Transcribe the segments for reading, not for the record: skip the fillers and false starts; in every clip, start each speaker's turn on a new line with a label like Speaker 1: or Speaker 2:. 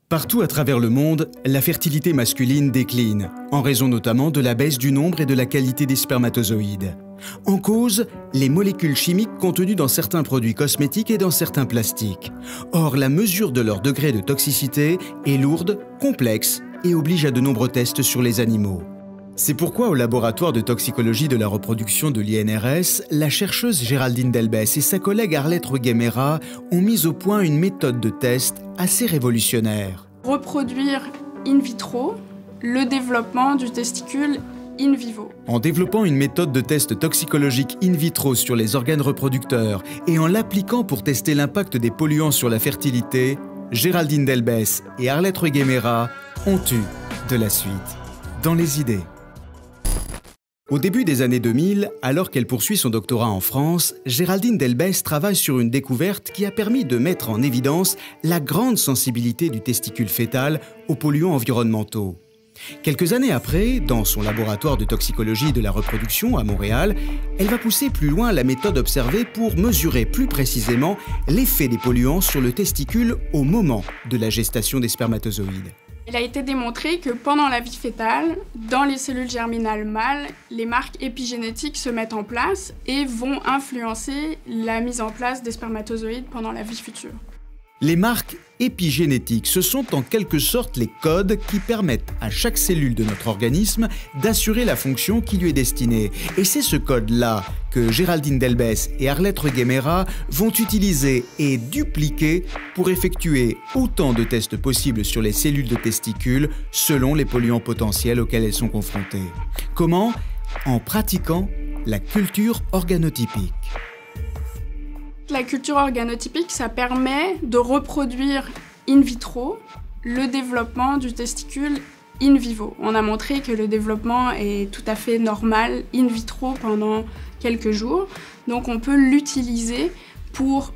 Speaker 1: Partout à travers le monde, la fertilité masculine décline, en raison notamment de la baisse du nombre et de la qualité des spermatozoïdes. En cause, les molécules chimiques contenues dans certains produits cosmétiques et dans certains plastiques. Or, la mesure de leur degré de toxicité est lourde, complexe et oblige à de nombreux tests sur les animaux. C'est pourquoi au laboratoire de toxicologie de la reproduction de l'INRS, la chercheuse Géraldine Delbès et sa collègue Arlette Ruguemera ont mis au point une méthode de test assez révolutionnaire.
Speaker 2: Reproduire in vitro le développement du testicule in vivo.
Speaker 1: En développant une méthode de test toxicologique in vitro sur les organes reproducteurs et en l'appliquant pour tester l'impact des polluants sur la fertilité, Géraldine Delbès et Arlette Ruguemera ont eu de la suite dans les idées. Au début des années 2000, alors qu'elle poursuit son doctorat en France, Géraldine Delbès travaille sur une découverte qui a permis de mettre en évidence la grande sensibilité du testicule fœtal aux polluants environnementaux. Quelques années après, dans son laboratoire de toxicologie de la reproduction à Montréal, elle va pousser plus loin la méthode observée pour mesurer plus précisément l'effet des polluants sur le testicule au moment de la gestation des spermatozoïdes.
Speaker 2: Il a été démontré que pendant la vie fœtale, dans les cellules germinales mâles, les marques épigénétiques se mettent en place et vont influencer la mise en place des spermatozoïdes pendant la vie future.
Speaker 1: Les marques épigénétiques, ce sont en quelque sorte les codes qui permettent à chaque cellule de notre organisme d'assurer la fonction qui lui est destinée. Et c'est ce code-là que Géraldine Delbès et Arlette Ruguemera vont utiliser et dupliquer pour effectuer autant de tests possibles sur les cellules de testicules selon les polluants potentiels auxquels elles sont confrontées. Comment ? En pratiquant la culture organotypique.
Speaker 2: La culture organotypique, ça permet de reproduire in vitro le développement du testicule in vivo. On a montré que le développement est tout à fait normal in vitro pendant quelques jours. Donc on peut l'utiliser pour,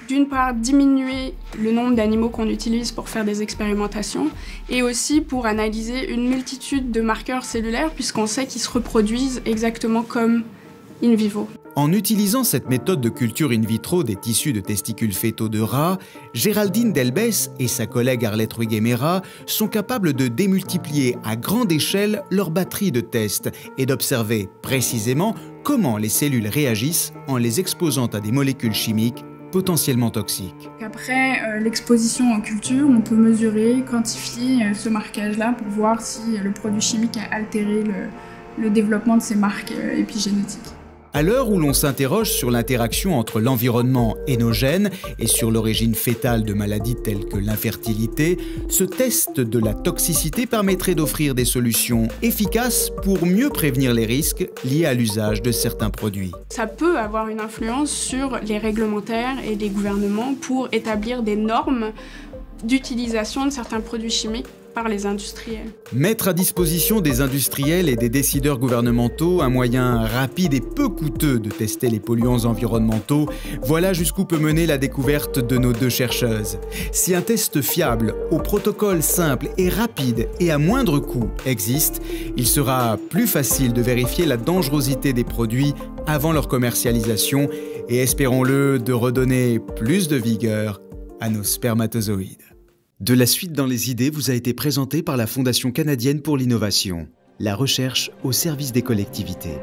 Speaker 2: d'une part, diminuer le nombre d'animaux qu'on utilise pour faire des expérimentations et aussi pour analyser une multitude de marqueurs cellulaires puisqu'on sait qu'ils se reproduisent exactement comme in vivo.
Speaker 1: En utilisant cette méthode de culture in vitro des tissus de testicules fœtaux de rats, Géraldine Delbès et sa collègue Arlette Ruguemera sont capables de démultiplier à grande échelle leur batterie de tests et d'observer précisément comment les cellules réagissent en les exposant à des molécules chimiques potentiellement toxiques.
Speaker 2: Après l'exposition en culture, on peut mesurer, quantifier ce marquage-là pour voir si le produit chimique a altéré le développement de ces marques épigénétiques.
Speaker 1: À l'heure où l'on s'interroge sur l'interaction entre l'environnement et nos gènes et sur l'origine fœtale de maladies telles que l'infertilité, ce test de la toxicité permettrait d'offrir des solutions efficaces pour mieux prévenir les risques liés à l'usage de certains produits.
Speaker 2: Ça peut avoir une influence sur les réglementaires et les gouvernements pour établir des normes d'utilisation de certains produits chimiques par les industriels.
Speaker 1: Mettre à disposition des industriels et des décideurs gouvernementaux un moyen rapide et peu coûteux de tester les polluants environnementaux, voilà jusqu'où peut mener la découverte de nos deux chercheuses. Si un test fiable, au protocole simple et rapide et à moindre coût existe, il sera plus facile de vérifier la dangerosité des produits avant leur commercialisation et, espérons-le, de redonner plus de vigueur à nos spermatozoïdes. De la suite dans les idées vous a été présentée par la Fondation canadienne pour l'innovation, la recherche au service des collectivités.